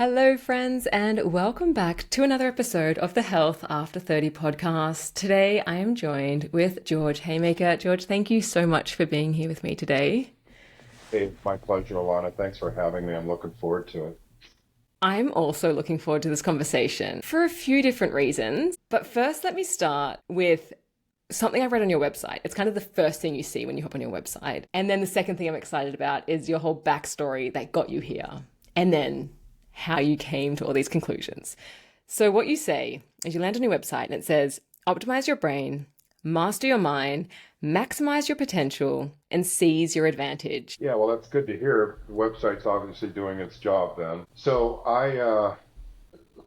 Hello, friends, and welcome back to another episode of the Health After 30 podcast. Today, I am joined with George Haymaker. George, thank you so much for being here with me today. Hey, it's my pleasure, Alana. Thanks for having me. I'm looking forward to it. I'm also looking forward to this conversation for a few different reasons. But first, let me start with something I read on your website. It's kind of the first thing you see when you hop on your website. And then the second thing I'm excited about is your whole backstory that got you here. And then how you came to all these conclusions. So, what you say is you land on your website and it says, optimize your brain, master your mind, maximize your potential, and seize your advantage. Yeah, well, that's good to hear. The website's obviously doing its job then. So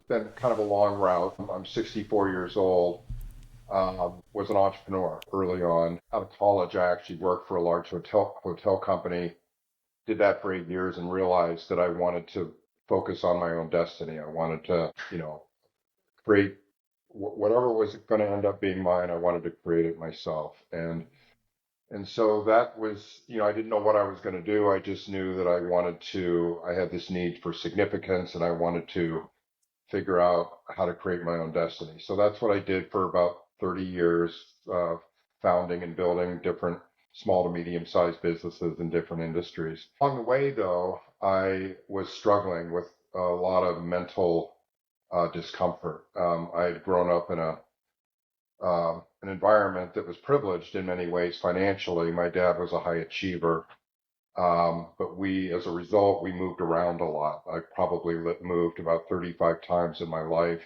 been kind of a long route. I'm 64 years old. Was an entrepreneur early on. Out of college, I actually worked for a large hotel company. Did that for 8 years and realized that I wanted to focus on my own destiny. I wanted to, create whatever was going to end up being mine. I wanted to create it myself. And so that was, I didn't know what I was going to do. I just knew that I had this need for significance and I wanted to figure out how to create my own destiny. So that's what I did for about 30 years, founding and building different small to medium sized businesses in different industries. Along the way, though, I was struggling with a lot of mental discomfort. I had grown up in an environment that was privileged in many ways financially. My dad was a high achiever, but as a result, we moved around a lot. I probably moved about 35 times in my life.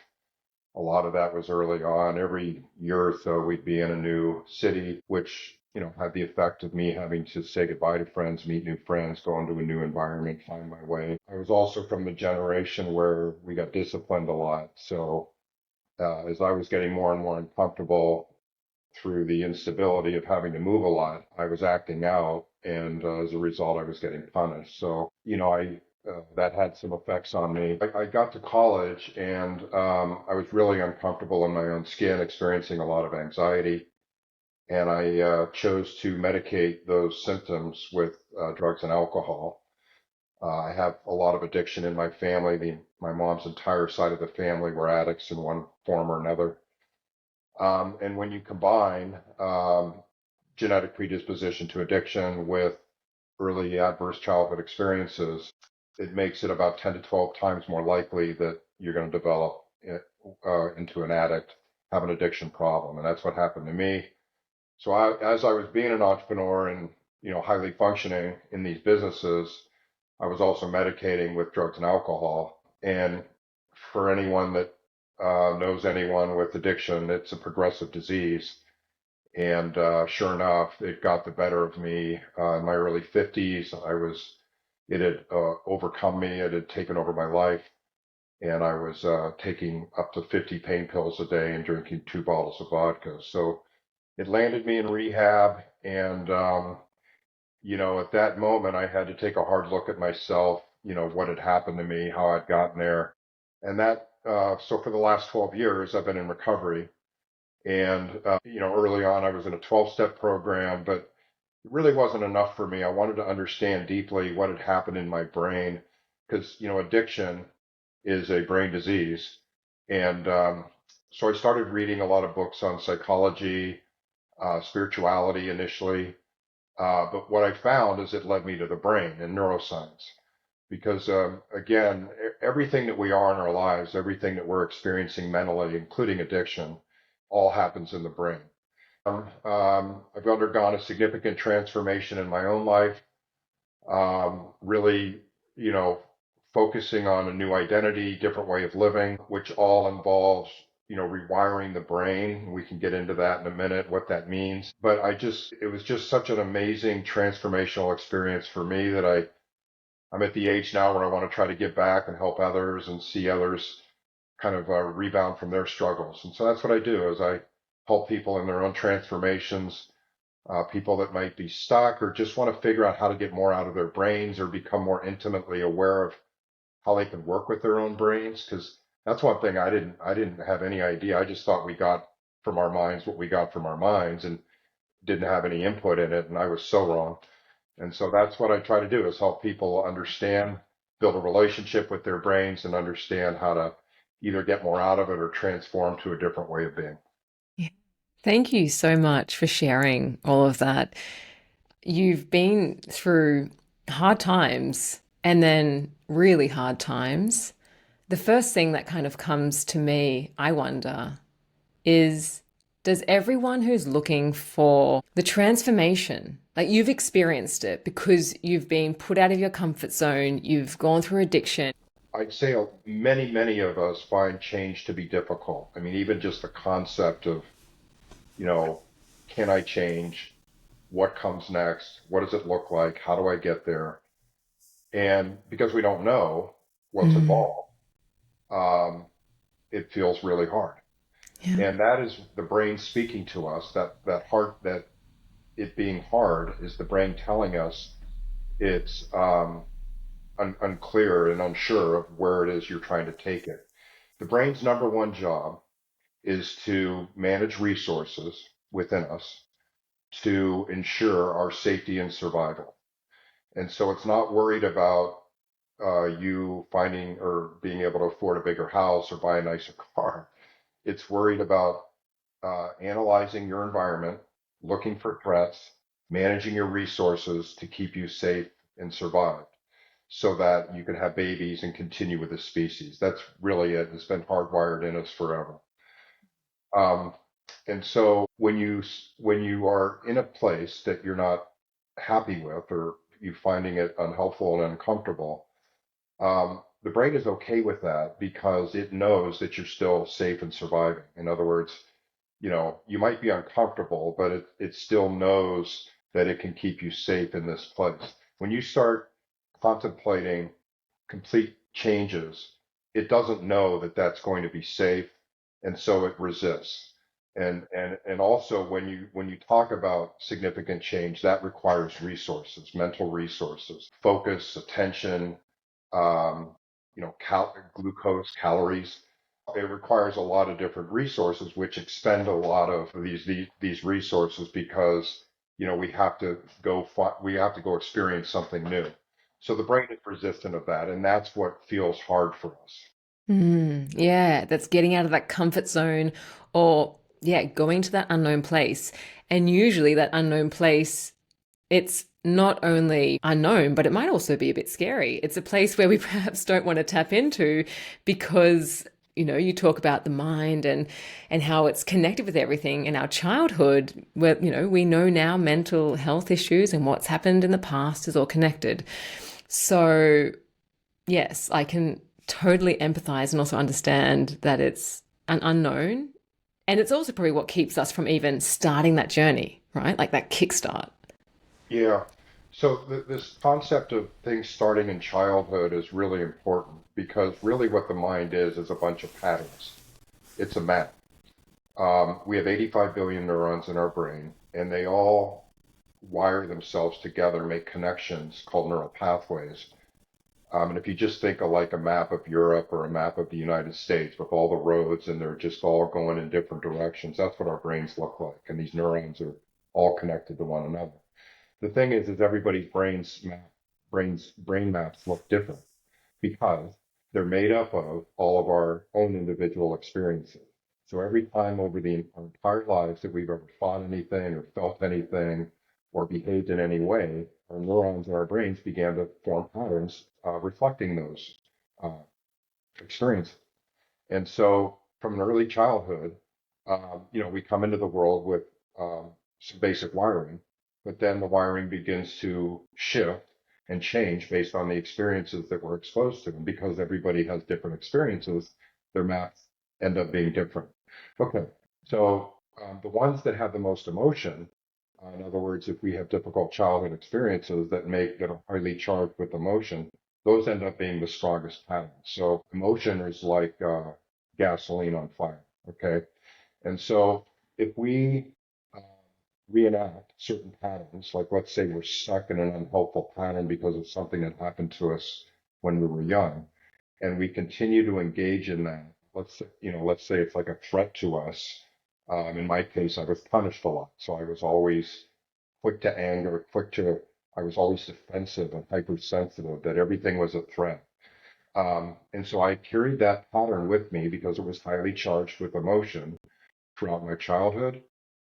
A lot of that was early on. Every year or so, we'd be in a new city, which, had the effect of me having to say goodbye to friends, meet new friends, go into a new environment, find my way. I was also from the generation where we got disciplined a lot. So as I was getting more and more uncomfortable through the instability of having to move a lot, I was acting out, and as a result, I was getting punished. So, I that had some effects on me. I got to college, and I was really uncomfortable in my own skin, experiencing a lot of anxiety, and I chose to medicate those symptoms with drugs and alcohol. I have a lot of addiction in my family. My mom's entire side of the family were addicts in one form or another. And when you combine genetic predisposition to addiction with early adverse childhood experiences, it makes it about 10 to 12 times more likely that you're going to develop into an addict, have an addiction problem. And that's what happened to me. So as I was being an entrepreneur and, highly functioning in these businesses, I was also medicating with drugs and alcohol. And for anyone that knows anyone with addiction, it's a progressive disease. And sure enough, it got the better of me in my early 50s. It had overcome me. It had taken over my life. And I was taking up to 50 pain pills a day and drinking 2 bottles of vodka. So it landed me in rehab. And, at that moment, I had to take a hard look at myself, what had happened to me, how I'd gotten there. And so for the last 12 years, I've been in recovery. And, early on, I was in a 12-step program, but it really wasn't enough for me. I wanted to understand deeply what had happened in my brain because, addiction is a brain disease. And so I started reading a lot of books on psychology, spirituality initially. But what I found is it led me to the brain and neuroscience. Because again, everything that we are in our lives, everything that we're experiencing mentally, including addiction, all happens in the brain. I've undergone a significant transformation in my own life, really, focusing on a new identity, different way of living, which all involves, rewiring the brain. We can get into that in a minute, what that means. But it was just such an amazing transformational experience for me that I'm at the age now where I want to try to give back and help others and see others kind of rebound from their struggles. And so that's what I do is I help people in their own transformations, people that might be stuck or just want to figure out how to get more out of their brains or become more intimately aware of how they can work with their own brains. Because that's one thing I didn't have any idea. I just thought we got from our minds what we got from our minds and didn't have any input in it. And I was so wrong. And so that's what I try to do is help people understand build a relationship with their brains and understand how to either get more out of it or transform to a different way of being. Yeah. Thank you so much for sharing all of that. You've been through hard times and then really hard times. The first thing that kind of comes to me, I wonder, is does everyone who's looking for the transformation, like you've experienced it because you've been put out of your comfort zone, you've gone through addiction. I'd say many, many of us find change to be difficult. I mean, even just the concept of, you know, can I change? What comes next? What does it look like? How do I get there? And because we don't know what's Mm, involved, um, it feels really hard. yeah. And that is the brain speaking to us. That heart, that it being hard is the brain telling us it's unclear and unsure of where it is you're trying to take it. The brain's number one job is to manage resources within us to ensure our safety and survival. And so it's not worried about you finding or being able to afford a bigger house or buy a nicer car. It's worried about analyzing your environment, looking for threats, managing your resources to keep you safe and survive so that you can have babies and continue with the species. That's really it. It's been hardwired in us forever. Um, and so when you are in a place that you're not happy with or you finding it unhelpful and uncomfortable, the brain is okay with that because it knows that you're still safe and surviving. In other words, you might be uncomfortable, but it still knows that it can keep you safe in this place. When you start contemplating complete changes, it doesn't know that that's going to be safe, and so it resists. And also when you talk about significant change, that requires resources, mental resources, focus, attention, um, glucose, calories. It requires a lot of different resources, which expend a lot of these resources because we have to go experience something new. So the brain is resistant of that, and that's what feels hard for us. Yeah, that's getting out of that comfort zone or, yeah, going to that unknown place. And usually that unknown place, it's not only unknown, but it might also be a bit scary. It's a place where we perhaps don't want to tap into because, you talk about the mind and how it's connected with everything in our childhood, where, we know now mental health issues and what's happened in the past is all connected. So yes, I can totally empathize and also understand that it's an unknown. And it's also probably what keeps us from even starting that journey, right? Like that kickstart. Yeah. So this concept of things starting in childhood is really important because really what the mind is a bunch of patterns. It's a map. We have 85 billion neurons in our brain, and they all wire themselves together, make connections called neural pathways. And if you just think of like a map of Europe or a map of the United States with all the roads and they're just all going in different directions, that's what our brains look like. And these neurons are all connected to one another. The thing is everybody's brain maps look different because they're made up of all of our own individual experiences. So every time over our entire lives that we've ever thought anything or felt anything or behaved in any way, our neurons in our brains began to form patterns reflecting those uh, experiences. And so from an early childhood, we come into the world with some basic wiring, but then the wiring begins to shift and change based on the experiences that we're exposed to. And because everybody has different experiences, their maps end up being different. Okay, so the ones that have the most emotion, in other words, if we have difficult childhood experiences that are highly charged with emotion, those end up being the strongest patterns. So emotion is like gasoline on fire. Okay. And so if we uh, reenact certain patterns, like let's say we're stuck in an unhelpful pattern because of something that happened to us when we were young, and we continue to engage in that, let's say it's like a threat to us. In my case, I was punished a lot. So I was always quick to anger, I was always defensive and hypersensitive that everything was a threat. And so I carried that pattern with me because it was highly charged with emotion throughout my childhood.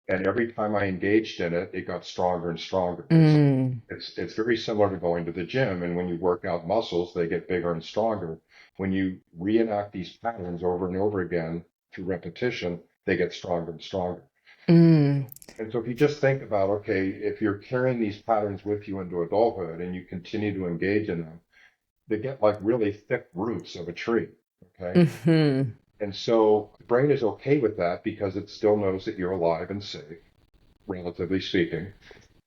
And every time I engaged in it, it got stronger and stronger. And so Mm. it's very similar to going to the gym. And when you work out muscles, they get bigger and stronger. When you reenact these patterns over and over again through repetition, they get stronger and stronger. Mm. And so if you just think about, okay, if you're carrying these patterns with you into adulthood and you continue to engage in them, they get like really thick roots of a tree. Okay. Hmm. And so the brain is okay with that because it still knows that you're alive and safe, relatively speaking.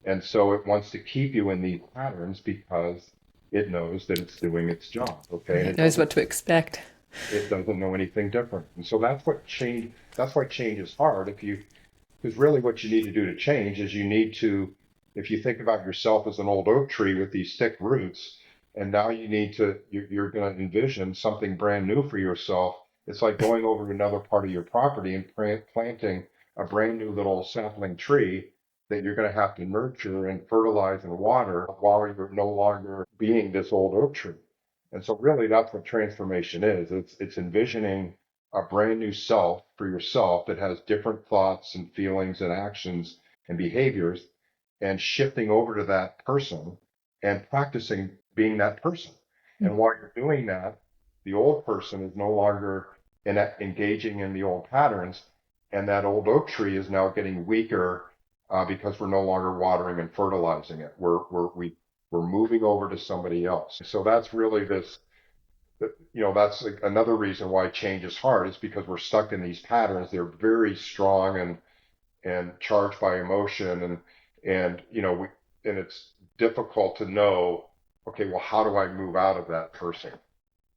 And so it wants to keep you in these patterns because it knows that it's doing its job. Okay. And It knows what to expect. it doesn't know anything different. And so that's why change is hard. Because really what you need to do to change is if you think about yourself as an old oak tree with these thick roots, and now you're going to envision something brand new for yourself. It's like going over to another part of your property and planting a brand new little sapling tree that you're going to have to nurture and fertilize and water while you're no longer being this old oak tree. And so really that's what transformation is. It's envisioning a brand new self for yourself that has different thoughts and feelings and actions and behaviors and shifting over to that person and practicing being that person. And while you're doing that, the old person is no longer engaging in the old patterns, and that old oak tree is now getting weaker because we're no longer watering and fertilizing it. We're moving over to somebody else. So that's really that's like another reason why change is hard is because we're stuck in these patterns. They're very strong and charged by emotion and it's difficult to know, okay, well, how do I move out of that person?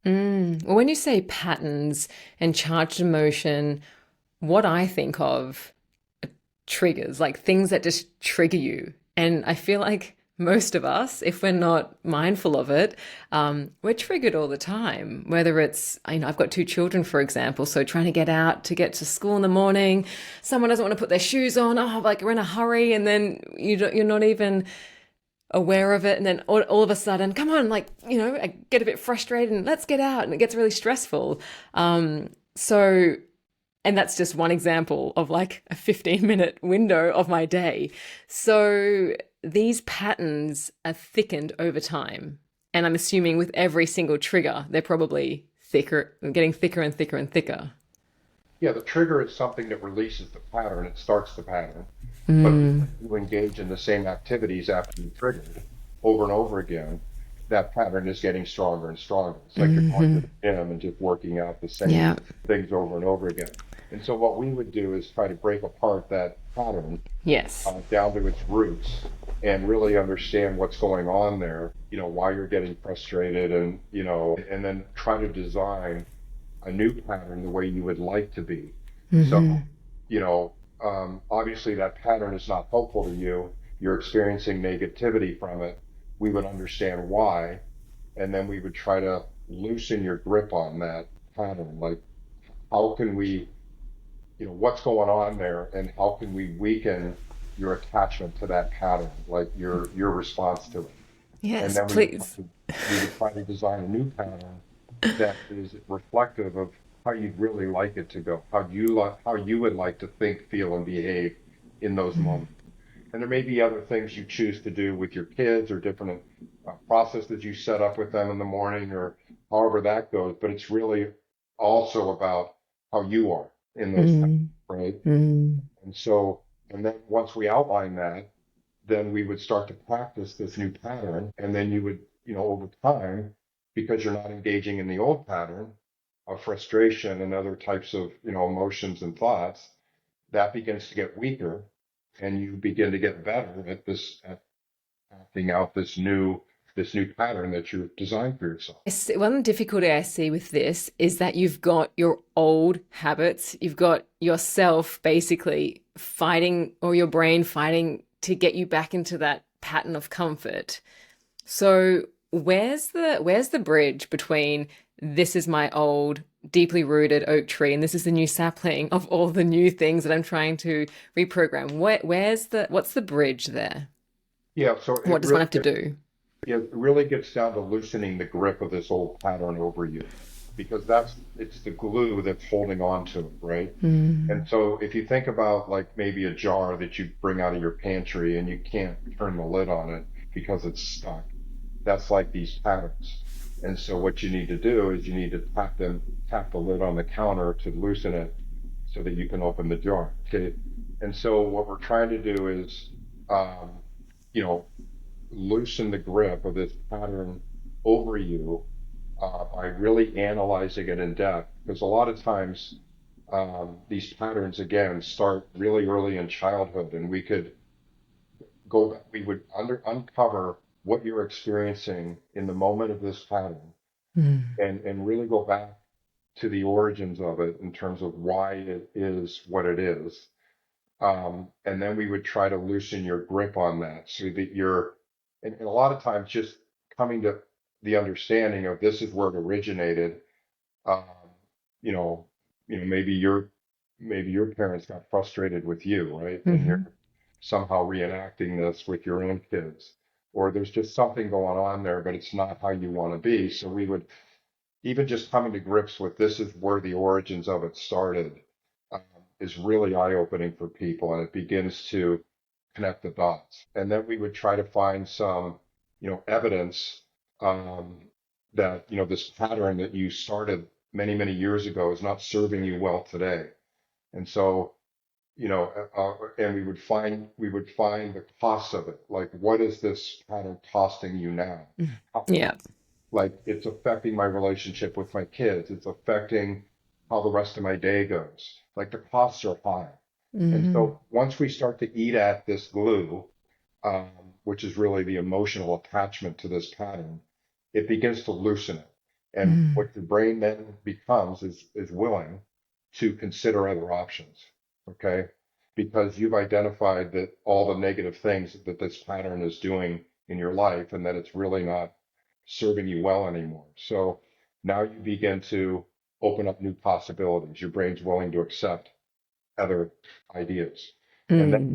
Well, when you say patterns and charged emotion, what I think of are triggers, like things that just trigger you. And I feel like most of us, if we're not mindful of it, we're triggered all the time. Whether it's, I've got two children, for example, so trying to get out to get to school in the morning, someone doesn't want to put their shoes on, oh, like we're in a hurry, and then you're not even aware of it, and then all of a sudden, come on, like, I get a bit frustrated and let's get out, and it gets really stressful. So, and that's just one example of like a 15-minute window of my day. So these patterns are thickened over time, and I'm assuming with every single trigger they're probably thicker, getting thicker and thicker and thicker. Yeah, the trigger is something that releases the pattern. It starts the pattern. But if you engage in the same activities after you triggered over and over again, that pattern is getting stronger and stronger. It's like you're going to the gym and just working out the same Yeah. things over and over again. And so what we would do is try to break apart that pattern Yes. down to its roots and really understand what's going on there, why you're getting frustrated and then try to design a new pattern the way you would like to be. So, obviously that pattern is not helpful to you. You're experiencing negativity from it. We would understand why, and then we would try to loosen your grip on that pattern. Like, how can we, what's going on there, and how can we weaken your attachment to that pattern, like your response to it? And Yes, then please. we would try to design a new pattern that is reflective of how you'd really like it to go, how you would like to think, feel, and behave in those moments. And there may be other things you choose to do with your kids or different processes you set up with them in the morning or however that goes. But it's really also about how you are in those times, right? And so, and then once we outline that, then we would start to practice this new pattern. And then you would, over time, because you're not engaging in the old pattern of frustration and other types of, emotions and thoughts, that begins to get weaker and you begin to get better at acting out this new pattern that you've designed for yourself. One difficulty I see with this is that you've got your old habits, you've got yourself basically fighting, or your brain fighting to get you back into that pattern of comfort. So where's the bridge between this is my old deeply rooted oak tree and this is the new sapling of all the new things that I'm trying to reprogram? What's the bridge there? Yeah, so What does one have to do? It really gets down to loosening the grip of this old pattern over you, because it's the glue that's holding on to it, right? And so if you think about like maybe a jar that you bring out of your pantry and you can't turn the lid on it because it's stuck, that's like these patterns. And so what you need to do is you need to tap the lid on the counter to loosen it so that you can open the jar. Okay. And so what we're trying to do is, um, you know, loosen the grip of this pattern over you by really analyzing it in depth. Because a lot of times these patterns again start really early in childhood, and we would uncover what you're experiencing in the moment of this pattern, Mm. and really go back to the origins of it in terms of why it is what it is. And then we would try to loosen your grip on that so that and a lot of times just coming to the understanding of this is where it originated. Um, you know, maybe your parents got frustrated with you, right? And you're Hmm. somehow reenacting this with your own kids, or there's just something going on there, but it's not how you want to be. So we would even just coming to grips with this is where the origins of it started, um, is really eye-opening for people, and it begins to connect the dots. And then we would try to find some, evidence um, that this pattern that you started many many years ago is not serving you well today. And so and we would find the cost of it. Like, what is this pattern costing you now? Yeah. Like, it's affecting my relationship with my kids. It's affecting how the rest of my day goes. Like, the costs are high. And Hmm. so once we start to eat at this glue, um, which is really the emotional attachment to this pattern, it begins to loosen it. And Mm. what your brain then becomes is willing to consider other options. Okay. Because you've identified that all the negative things that this pattern is doing in your life and that it's really not serving you well anymore. So now you begin to open up new possibilities. Your brain's willing to accept other ideas. And then Mm.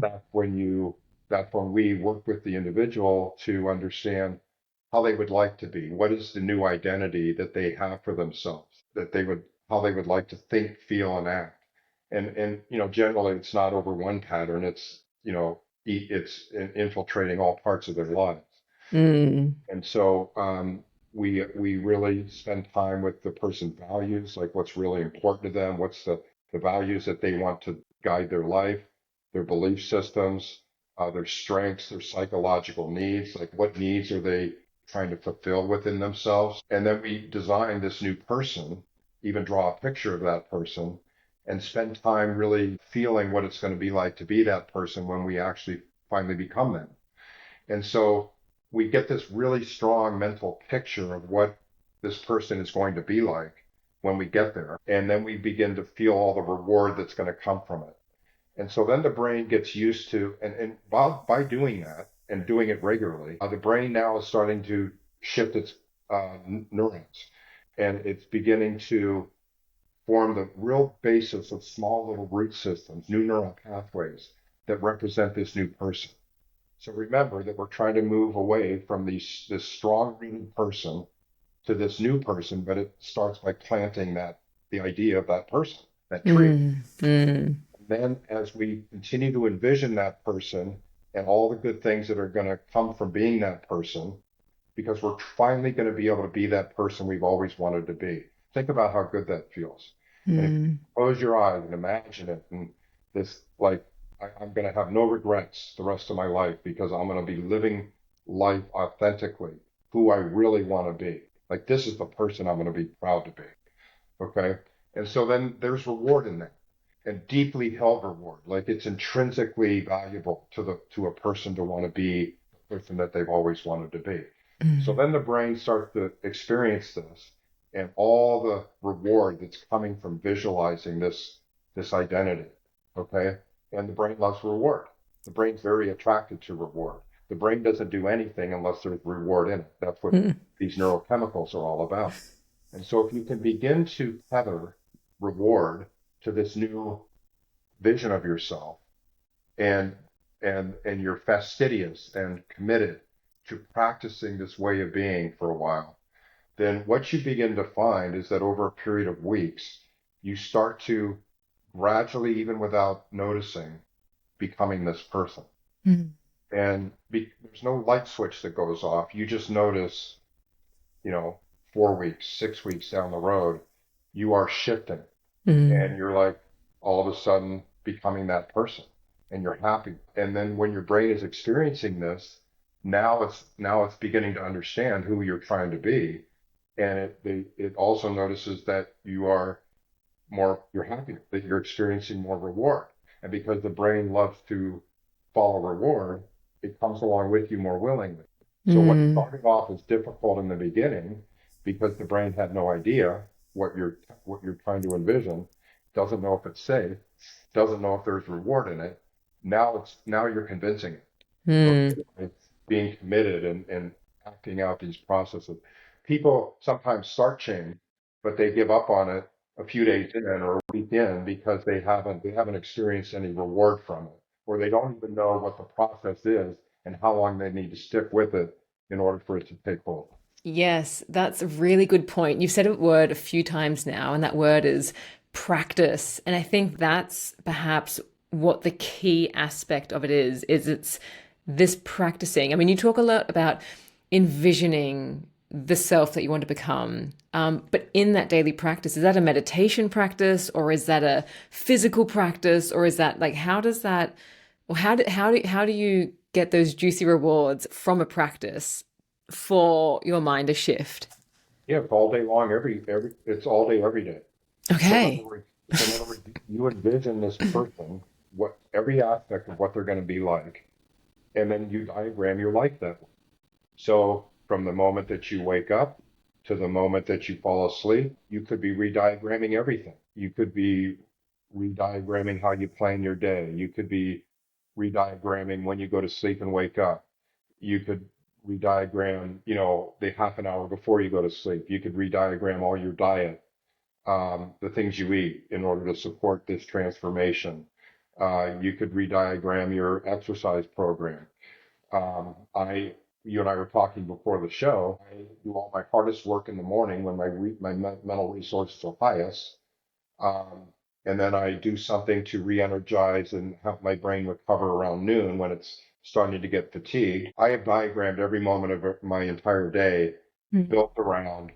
that's when we work with the individual to understand how they would like to be. What is the new identity that they have for themselves, how they would like to think, feel, and act. And generally it's not over one pattern. It's infiltrating all parts of their lives. Mm. And so we really spend time with the person's values, like what's really important to them, what's the values that they want to guide their life, their belief systems, their strengths, their psychological needs, like what needs are they trying to fulfill within themselves. And then we design this new person, even draw a picture of that person, and spend time really feeling what it's going to be like to be that person when we actually finally become them. And so we get this really strong mental picture of what this person is going to be like when we get there. And then we begin to feel all the reward that's going to come from it. And so then the brain gets used to, and by doing that and doing it regularly, the brain now is starting to shift its neurons. And it's beginning to form the real basis of small little root systems, new neural pathways that represent this new person. So remember that we're trying to move away from this strong rooted person to this new person, but it starts by planting the idea of that person, that tree. Mm. Mm. And then as we continue to envision that person and all the good things that are going to come from being that person, because we're finally going to be able to be that person we've always wanted to be. Think about how good that feels. And if you Mm. close your eyes and imagine it, and this, like, I'm going to have no regrets the rest of my life because I'm going to be living life authentically, who I really want to be. Like, this is the person I'm going to be proud to be. Okay. And so then there's reward in that, and deeply held reward. Like, it's intrinsically valuable to a person to want to be the person that they've always wanted to be. So Mm. then the brain starts to experience this and all the reward that's coming from visualizing this identity. Okay. And the brain loves reward. The brain's very attracted to reward. The brain doesn't do anything unless there's reward in it. That's what Mm. these neurochemicals are all about. And so if you can begin to tether reward to this new vision of yourself, and you're fastidious and committed to practicing this way of being for a while, then what you begin to find is that over a period of weeks, you start to gradually, even without noticing, becoming this person. Mm. And there's no light switch that goes off. You just notice, you know, 4 weeks, 6 weeks down the road, you are shifting and Mm. you're like all of a sudden becoming that person and you're happy. And then when your brain is experiencing this, now it's beginning to understand who you're trying to be. And it also notices that you're happier, that you're experiencing more reward. And because the brain loves to follow reward, it comes along with you more willingly. So what Mm. started off as difficult in the beginning, because the brain had no idea what you're trying to envision, doesn't know if it's safe, doesn't know if there's reward in it. Now you're convincing it. So Mm. it's being committed and acting out these processes. People sometimes start change, but they give up on it a few days in or a week in because they haven't experienced any reward from it, or they don't even know what the process is and how long they need to stick with it in order for it to take hold. Yes, that's a really good point. You've said a word a few times now, and that word is practice. And I think that's perhaps what the key aspect of it is it's this practicing. I mean, you talk a lot about envisioning the self that you want to become. But in that daily practice, is that a meditation practice or is that a physical practice or is that like how does that or how do you get those juicy rewards from a practice for your mind to shift? Yeah, it's all day long, it's all day, every day. So Okay. in other words, you envision this person, what every aspect of what they're going to be like, and then you diagram your life that way. So from the moment that you wake up to the moment that you fall asleep, you could be rediagramming everything. You could be rediagramming how you plan your day. You could be rediagramming when you go to sleep and wake up. You could rediagram, the half an hour before you go to sleep. You could rediagram all your diet, the things you eat in order to support this transformation. You could rediagram your exercise program. You and I were talking before the show. I do all my hardest work in the morning when my mental resources are highest, um, and then I do something to re-energize and help my brain recover around noon when it's starting to get fatigued. I have diagrammed every moment of my entire day Mm. built around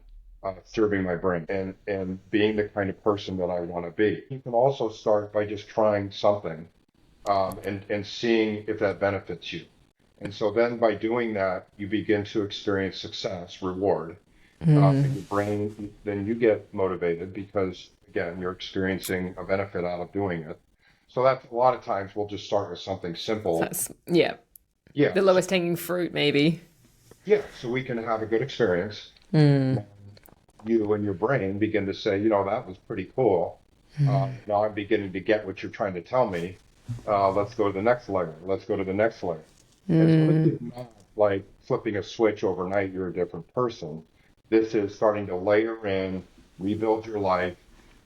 serving my brain and being the kind of person that I want to be. You can also start by just trying something and seeing if that benefits you. And so then by doing that, you begin to experience success, reward. And Mm. your brain, then you get motivated because, again, you're experiencing a benefit out of doing it. So that's a lot of times we'll just start with something So simple. that's yeah, Yeah. the So, lowest hanging fruit maybe. yeah. So we can have a good experience. Mm. You and your brain begin to say, that was pretty cool. Now I'm beginning to get what you're trying to tell me. Let's go to the next layer. Let's go to the next layer. And so this Mm. is not like flipping a switch overnight, you're a different person. This is starting to layer in, rebuild your life.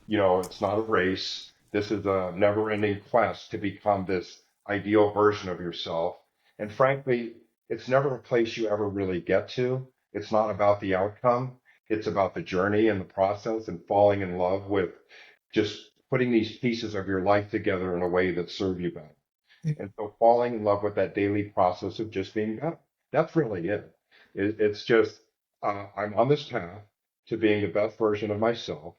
It's not a race. This is a never-ending quest to become this ideal version of yourself. And frankly, it's never a place you ever really get to. It's not about the outcome. It's about the journey and the process and falling in love with just putting these pieces of your life together in a way that serve you better. And so falling in love with that daily process of just being better. That's really it. It's just, I'm on this path to being the best version of myself.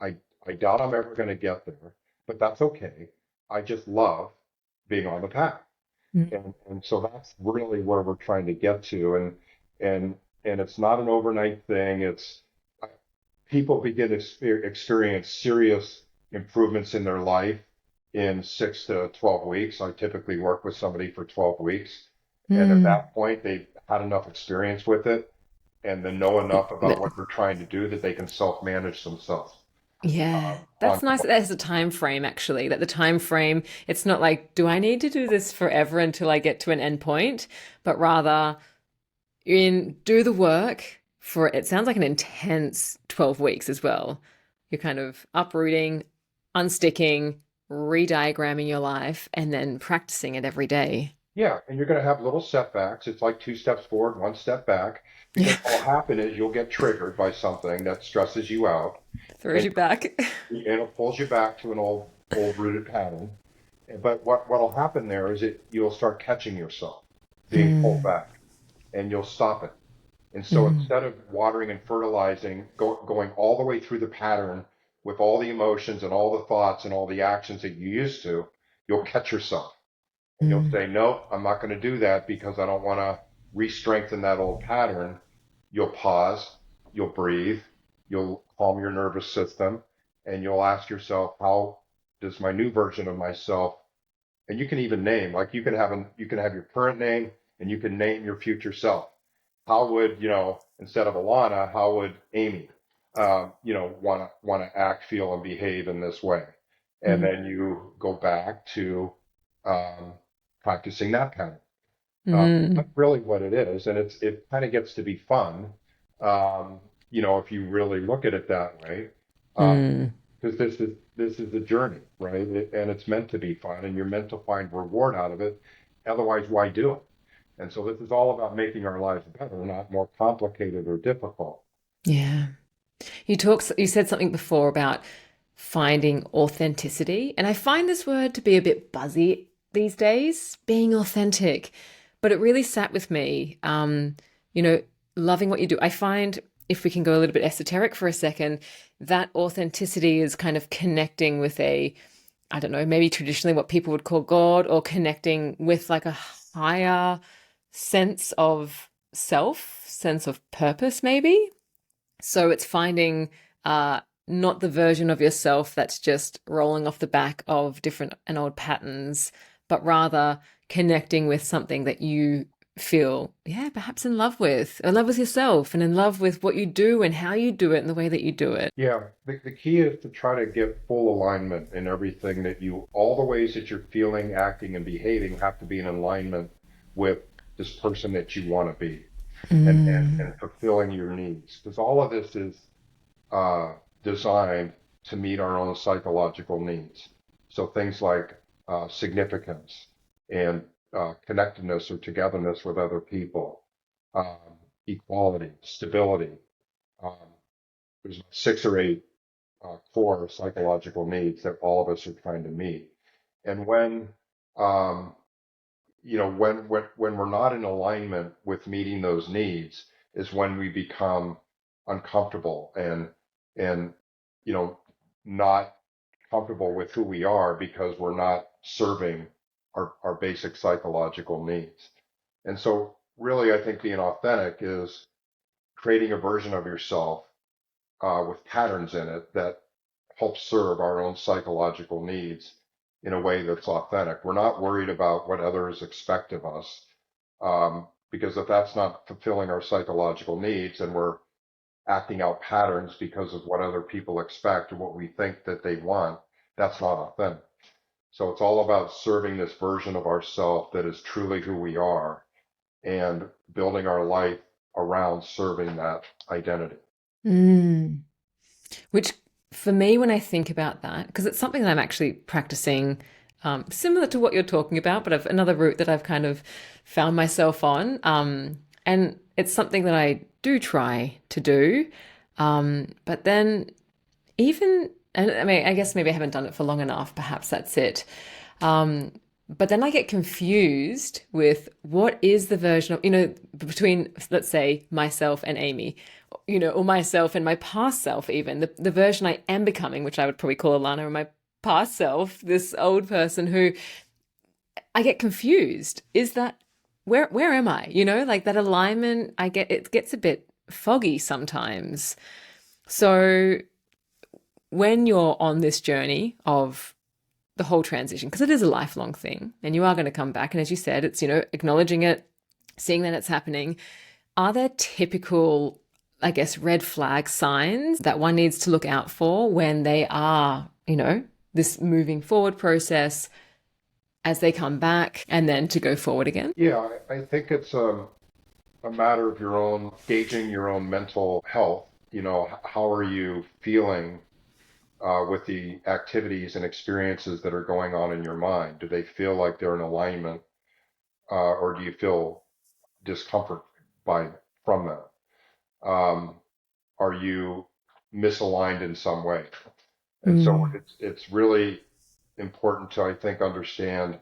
I, I doubt I'm ever going to get there, but that's okay. I just love being on the path. Mm. And so that's really where we're trying to get to. And, and it's not an overnight thing. People begin to experience serious improvements in their life in 6 to 12 weeks. I typically work with somebody for 12 weeks. And at Mm. that point, they've had enough experience with it and then know enough about what they're trying to do that they can self-manage themselves. Yeah, On that's nice that there's a time frame actually. That the time frame, it's not like, do I need to do this forever until I get to an end point? But rather, in do the work for it sounds like an intense 12 weeks as well. You're kind of uprooting, unsticking, re-diagramming your life, and then practicing it every day. Yeah, and you're going to have little setbacks. It's like two steps forward, one step back, because Yeah. what'll happen is you'll get triggered by something that stresses you out, Throws and, you back. and it pulls you back to an old rooted pattern. But what'll happen there is you'll start catching yourself being pulled Mm, back, and you'll stop it. And so mm, instead of watering and fertilizing, going all the way through the pattern with all the emotions and all the thoughts and all the actions that you used to, you'll catch yourself and you'll mm, say, nope, I'm not going to do that because I don't want to re-strengthen that old pattern. You'll pause, you'll breathe, you'll calm your nervous system, and you'll ask yourself, how does my new version of myself, and you can even name, like you can have your current name and you can name your future self. How would, instead of Alana, how would Amy, want to act, feel, and behave in this way? And mm, then you go back to um, practicing that pattern. That's mm, really what it is, and it kind of gets to be fun, um, if you really look at it that way, mm. because this is a journey, right? And it's meant to be fun, and you're meant to find reward out of it. Otherwise, why do it? And so this is all about making our lives better, not more complicated or difficult. Yeah. You said something before about finding authenticity, and I find this word to be a bit buzzy these days, being authentic. But it really sat with me. You know, loving what you do. I find if we can go a little bit esoteric for a second, that authenticity is kind of connecting with I don't know, maybe traditionally what people would call God, or connecting with like a higher sense of self, sense of purpose, maybe. So it's finding not the version of yourself that's just rolling off the back of different and old patterns, but rather connecting with something that you feel, yeah, perhaps in love with yourself and in love with what you do and how you do it and the way that you do it. Yeah, the key is to try to get full alignment in everything all the ways that you're feeling, acting, and behaving have to be in alignment with this person that you want to be and Mm, fulfilling your needs. Because all of this is uh, designed to meet our own psychological needs. So things like significance and connectedness or togetherness with other people, equality, stability. Um, there's 6 or 8 core psychological needs that all of us are trying to meet. And um, when we're not in alignment with meeting those needs is when we become uncomfortable and you know not comfortable with who we are because we're not serving our basic psychological needs. And so really I think being authentic is creating a version of yourself with patterns in it that help serve our own psychological needs in a way that's authentic. We're not worried about what others expect of us, because if that's not fulfilling our psychological needs and we're acting out patterns because of what other people expect or what we think that they want, that's not authentic. So it's all about serving this version of ourselves that is truly who we are and building our life around serving that identity. mm. Which for me, when I think about that, because it's something that I'm actually practicing, similar to what you're talking about, but another route that I've kind of found myself on. And it's something that I do try to do. But then and I mean, I guess maybe I haven't done it for long enough. Perhaps that's it. Um, but then I get confused with what is the version of, between, let's say, myself and Amy, or myself and my past self, even the version I am becoming, which I would probably call Alana, or my past self, this old person who I get confused. Is that where am I? Like that alignment, it gets a bit foggy sometimes. So when you're on this journey of the whole transition, because it is a lifelong thing and you are going to come back. And as you said, it's, acknowledging it, seeing that it's happening. Are there typical, I guess, red flag signs that one needs to look out for when they are, this moving forward process as they come back and then to go forward again? Yeah, I think it's a matter of your own gauging your own mental health. How are you feeling with the activities and experiences that are going on in your mind? Do they feel like they're in alignment or do you feel discomfort by from that? Are you misaligned in some way? And so Mm. it's really important to, I think, understand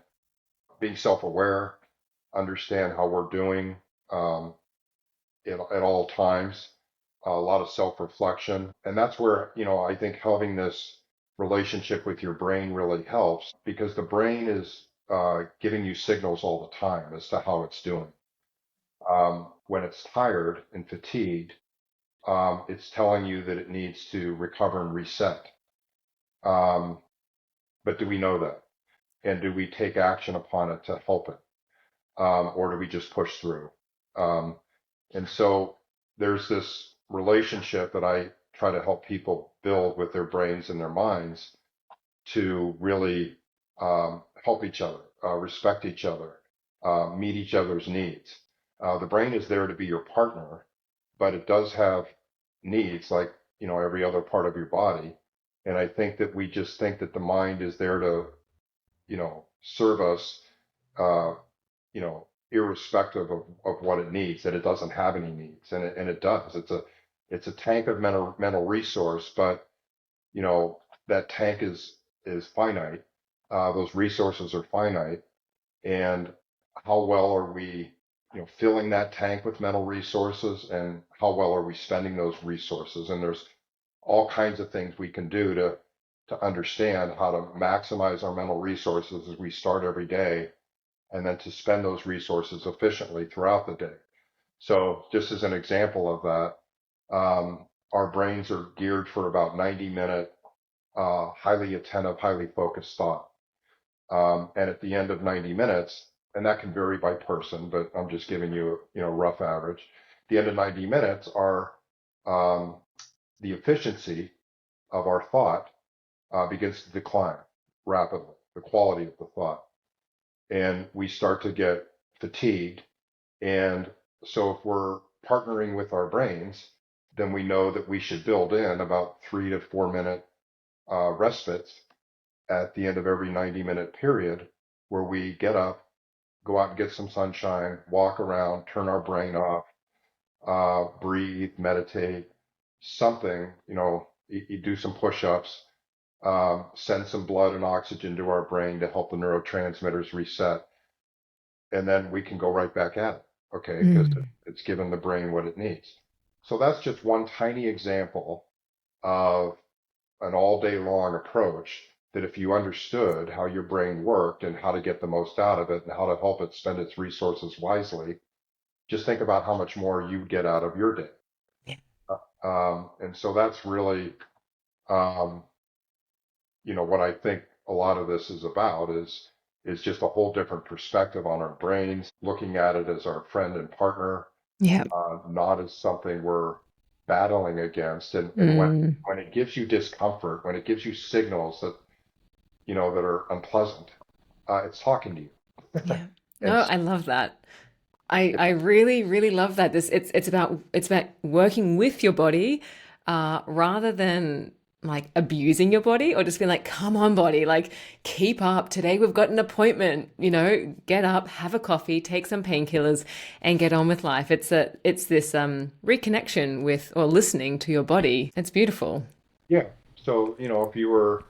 being self-aware, understand how we're doing um, at all times, a lot of self-reflection. And that's where, I think having this relationship with your brain really helps because the brain is giving you signals all the time as to how it's doing. When it's tired and fatigued, it's telling you that it needs to recover and reset. Um, but do we know that? And do we take action upon it to help it? Or do we just push through? Um, and so there's this relationship that I try to help people build with their brains and their minds to really help each other, respect each other, meet each other's needs. The brain is there to be your partner, but it does have needs like, every other part of your body. And I think that we just think that the mind is there to, serve us, uh, irrespective of what it needs, that it doesn't have any needs. And it does. It's a tank of mental resource, but you know, that tank is finite. Those resources are finite, and how well are we, filling that tank with mental resources, and how well are we spending those resources? And there's all kinds of things we can do to understand how to maximize our mental resources as we start every day, and then to spend those resources efficiently throughout the day. So, just as an example of that, our brains are geared for about 90-minute highly attentive, highly focused thought. And at the end of 90 minutes, and that can vary by person, but I'm just giving you, rough average. The end of 90 minutes are um, the efficiency of our thought begins to decline rapidly, the quality of the thought. And we start to get fatigued. And so if we're partnering with our brains, then we know that we should build in about 3 to 4 minute respites at the end of every 90-minute period where we get up, go out and get some sunshine, walk around, turn our brain off, breathe, meditate, something, you do some push-ups, send some blood and oxygen to our brain to help the neurotransmitters reset, and then we can go right back at it, okay, because Mm. it's given the brain what it needs. So that's just one tiny example of an all day long approach that if you understood how your brain worked and how to get the most out of it and how to help it spend its resources wisely, just think about how much more you get out of your day. Yeah. And so that's really, um, what I think a lot of this is about is just a whole different perspective on our brains, looking at it as our friend and partner, Yeah. not as something we're battling against. And Mm. when it gives you discomfort, when it gives you signals that that are unpleasant, it's talking to you. Yeah. And No, I love that. I it's, really, really love that. It's about working with your body, rather than like abusing your body or just being like, come on, body, like keep up. Today we've got an appointment, get up, have a coffee, take some painkillers, and get on with life. It's this reconnection with or listening to your body. It's beautiful. yeah. So, if you were,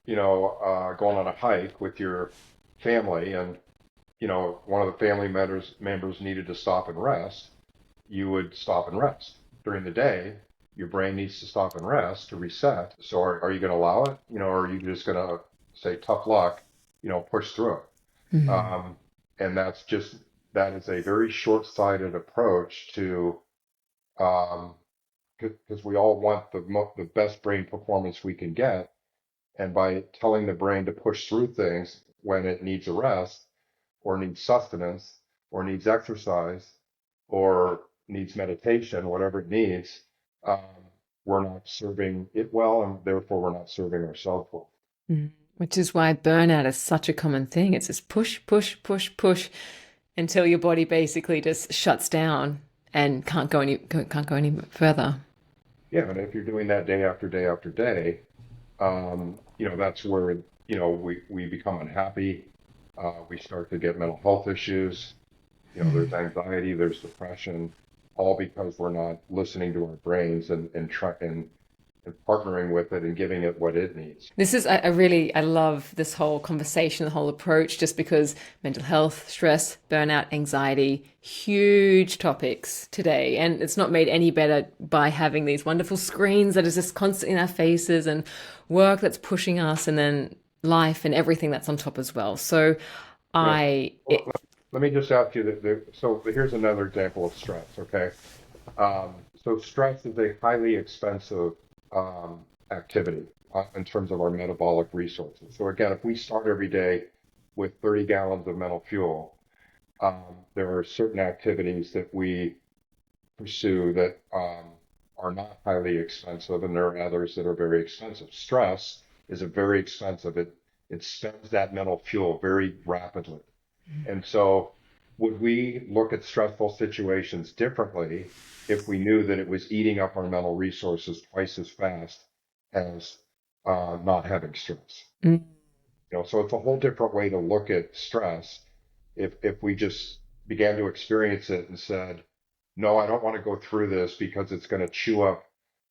going on a hike with your family and, one of the family members needed to stop and rest, you would stop and rest. During the day, your brain needs to stop and rest to reset. So are you going to allow it? Or are you just going to say, tough luck, push through it? Mm. And that is a very short-sighted approach to, um, because we all want the best brain performance we can get. And by telling the brain to push through things when it needs a rest or needs sustenance or needs exercise or needs meditation, whatever it needs, um, we're not serving it well, and therefore we're not serving ourselves well. Mm. Which is why burnout is such a common thing. It's just push, push, push, push until your body basically just shuts down and can't go any further. Yeah, and if you're doing that day after day after day, that's where we become unhappy. We start to get mental health issues. There's anxiety, there's depression, all because we're not listening to our brains and partnering with it and giving it what it needs. This is, I really, I love this whole conversation, the whole approach, just because mental health, stress, burnout, anxiety, huge topics today. And it's not made any better by having these wonderful screens that is just constantly in our faces and work that's pushing us and then life and everything that's on top as well. So Yeah. I, Well, let me just ask you so here's another example of stress, okay? So stress is a highly expensive activity in terms of our metabolic resources. So again, if we start every day with 30 gallons of mental fuel, there are certain activities that we pursue that are not highly expensive, and there are others that are very expensive. Stress is a very expensive. It spends that mental fuel very rapidly. And so, would we look at stressful situations differently if we knew that it was eating up our mental resources twice as fast as not having stress? mm, So it's a whole different way to look at stress if we just began to experience it and said, no, I don't want to go through this because it's going to chew up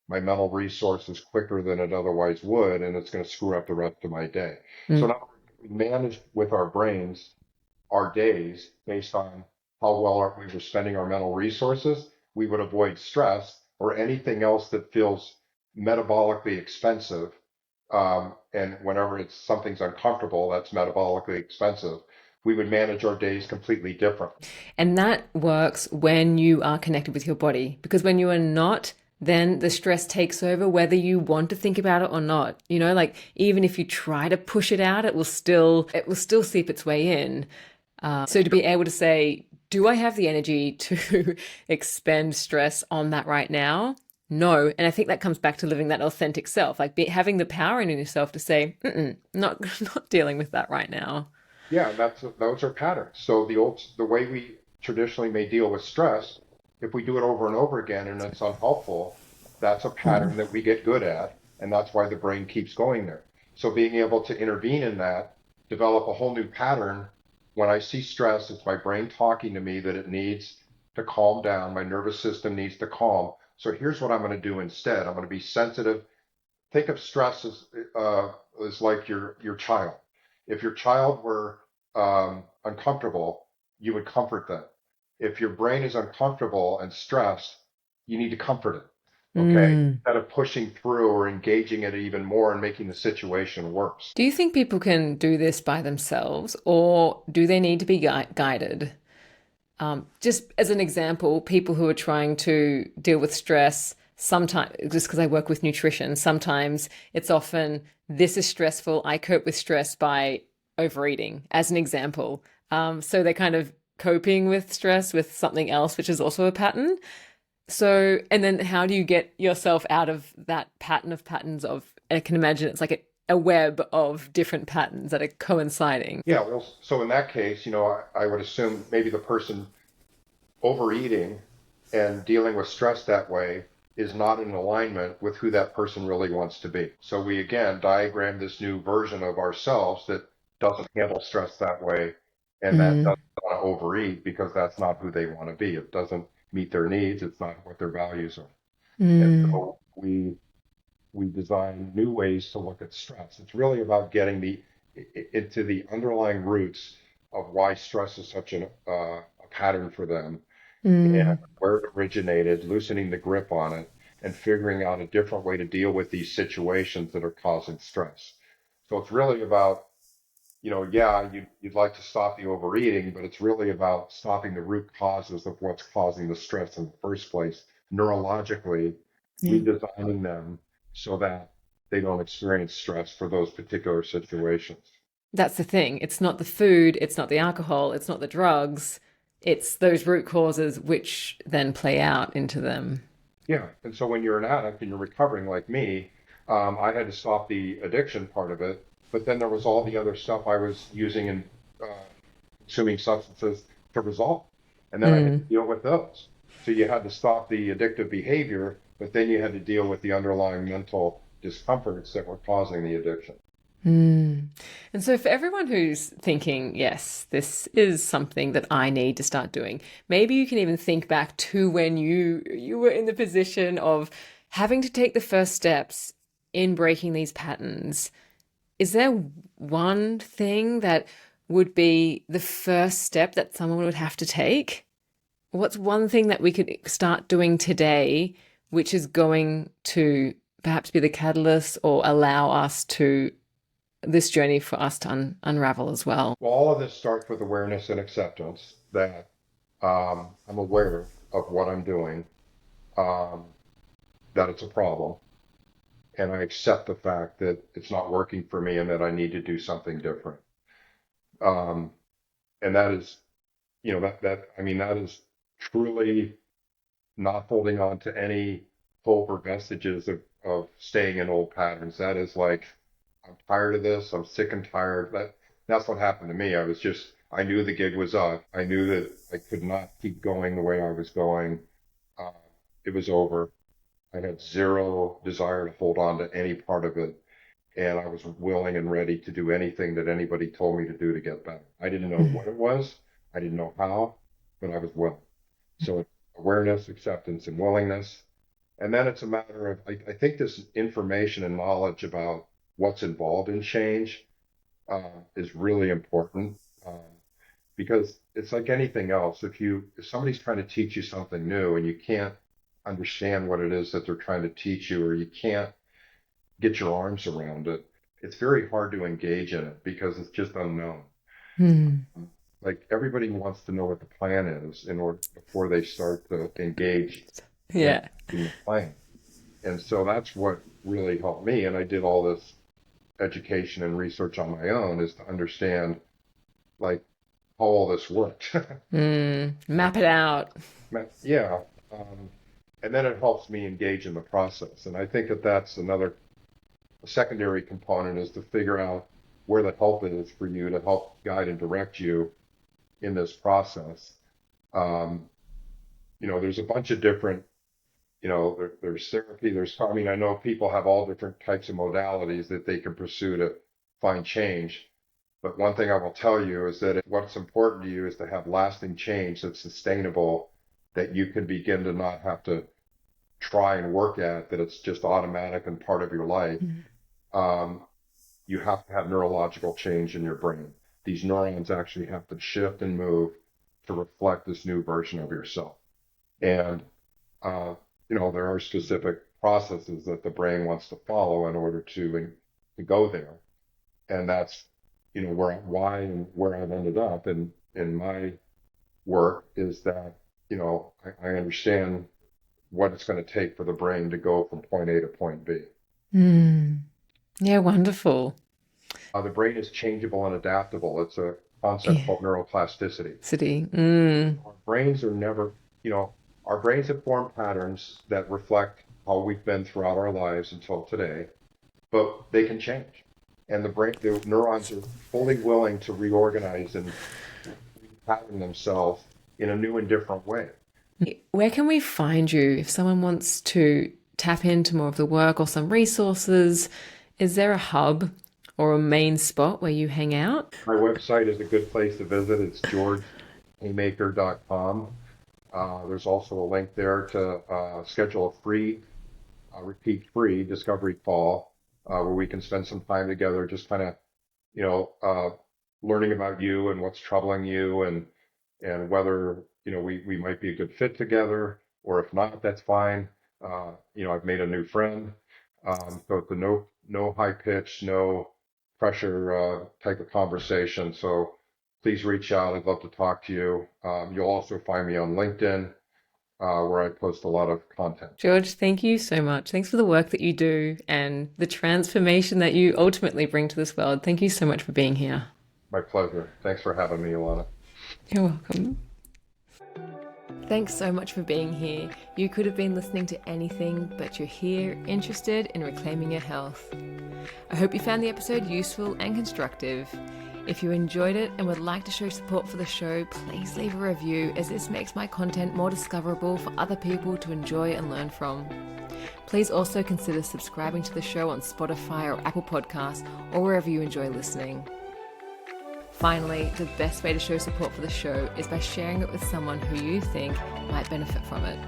my mental resources quicker than it otherwise would, and it's going to screw up the rest of my day. So mm. now we manage with our brains our days based on how well we were spending our mental resources, we would avoid stress or anything else that feels metabolically expensive. And whenever something's uncomfortable, that's metabolically expensive. We would manage our days completely different. And that works when you are connected with your body, because when you are not, then the stress takes over whether you want to think about it or not. Like even if you try to push it out, it will still seep its way in. So to be able to say, do I have the energy to expend stress on that right now? No. And I think that comes back to living that authentic self, like having the power in yourself to say, not not dealing with that right now. Yeah, those are patterns. So the way we traditionally may deal with stress, if we do it over and over again and it's unhelpful, that's a pattern that we get good at, and that's why the brain keeps going there. So being able to intervene in that, develop a whole new pattern. When I see stress, it's my brain talking to me that it needs to calm down. My nervous system needs to calm. So here's what I'm going to do instead. I'm going to be sensitive. Think of stress as like your child. If your child were uncomfortable, you would comfort them. If your brain is uncomfortable and stressed, you need to comfort it. Okay, Mm. instead of pushing through or engaging it even more and making the situation worse. Do you think people can do this by themselves, or do they need to be guided? Just as an example, people who are trying to deal with stress, sometimes, just because I work with nutrition, sometimes it's often, this is stressful. I cope with stress by overeating, as an example. So they're kind of coping with stress with something else, which is also a pattern. So, and then how do you get yourself out of that pattern of patterns of, I can imagine it's like a web of different patterns that are coinciding. Yeah, well, so in that case, I would assume maybe the person overeating and dealing with stress that way is not in alignment with who that person really wants to be. So we again diagram this new version of ourselves that doesn't handle stress that way and that Mm, doesn't want to overeat because that's not who they want to be. It doesn't meet their needs, it's not what their values are. And mm, so we design new ways to look at stress. It's really about getting into the underlying roots of why stress is such a pattern for them and mm. where it originated, loosening the grip on it, and figuring out a different way to deal with these situations that are causing stress. So it's really about, yeah, you'd like to stop the overeating, but it's really about stopping the root causes of what's causing the stress in the first place, neurologically Yeah. redesigning them so that they don't experience stress for those particular situations. That's the thing. It's not the food, it's not the alcohol, it's not the drugs. It's those root causes which then play out into them. Yeah, and so when you're an addict and you're recovering like me, I had to stop the addiction part of it, but then there was all the other stuff I was using and consuming substances to resolve, and then I had to Mm. deal with those. So you had to stop the addictive behavior, but then you had to deal with the underlying mental discomforts that were causing the addiction. And so for everyone who's thinking, yes, this is something that I need to start doing, maybe you can even think back to when you were in the position of having to take the first steps in breaking these patterns. Is there one thing that would be the first step that someone would have to take? What's one thing that we could start doing today, which is going to perhaps be the catalyst or allow us to this journey for us to unravel as well? Well, all of this starts with awareness and acceptance that I'm aware of what I'm doing, um, that it's a problem, and I accept the fact that it's not working for me and that I need to do something different. Um, and that is, that is truly not holding on to any hope or vestiges of staying in old patterns. That is like, I'm tired of this. I'm sick and tired. That's what happened to me. I knew the gig was up. I knew that I could not keep going the way I was going. Uh, it was over. I had zero desire to hold on to any part of it. And I was willing and ready to do anything that anybody told me to do to get better. I didn't know what it was. I didn't know how, but I was willing. So awareness, acceptance, and willingness. And then it's a matter of, I think this information and knowledge about what's involved in change is really important, because it's like anything else. If somebody's trying to teach you something new and you can't understand what it is that they're trying to teach you, or you can't get your arms around it, it's very hard to engage in it because it's just unknown. Like everybody wants to know what the plan is in order before they start to engage in the plan. And so that's what really helped me. And I did all this education and research on my own, is to understand like how all this worked. Map it out. Yeah. And then it helps me engage in the process. And I think that that's a secondary component, is to figure out where the help is for you to help guide and direct you in this process. There's a bunch of different, there's therapy, I know people have all different types of modalities that they can pursue to find change. But one thing I will tell you is that what's important to you is to have lasting change that's sustainable, that you can begin to not have to try and work at, that it's just automatic and part of your life. You have to have neurological change in your brain. These neurons actually have to shift and move to reflect this new version of yourself. And, there are specific processes that the brain wants to follow in order to go there. And that's, why and where I've ended up in my work is that, I understand what it's going to take for the brain to go from point A to point B. Yeah, wonderful. The brain is changeable and adaptable. It's a concept called neuroplasticity. Our brains are never, our brains have formed patterns that reflect how we've been throughout our lives until today, but they can change. And the neurons are fully willing to reorganize and pattern themselves in a new and different way. Where can we find you if someone wants to tap into more of the work or some resources? Is there a hub or a main spot where you hang out? My website is a good place to visit. It's georgehaymaker.com. There's also a link there to schedule a free, repeat free discovery call where we can spend some time together, just kind of, learning about you and what's troubling you, and whether, we might be a good fit together, or if not, that's fine. I've made a new friend. So it's a no high pitch, no pressure type of conversation. So please reach out. I'd love to talk to you. You'll also find me on LinkedIn, where I post a lot of content. George, thank you so much. Thanks for the work that you do and the transformation that you ultimately bring to this world. Thank you so much for being here. My pleasure. Thanks for having me, Alana. You're welcome. Thanks so much for being here. You could have been listening to anything, but you're here interested in reclaiming your health. I hope you found the episode useful and constructive. If you enjoyed it and would like to show support for the show, please leave a review, as this makes my content more discoverable for other people to enjoy and learn from. Please also consider subscribing to the show on Spotify or Apple Podcasts or wherever you enjoy listening. Finally, the best way to show support for the show is by sharing it with someone who you think might benefit from it.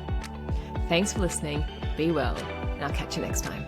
Thanks for listening, be well, and I'll catch you next time.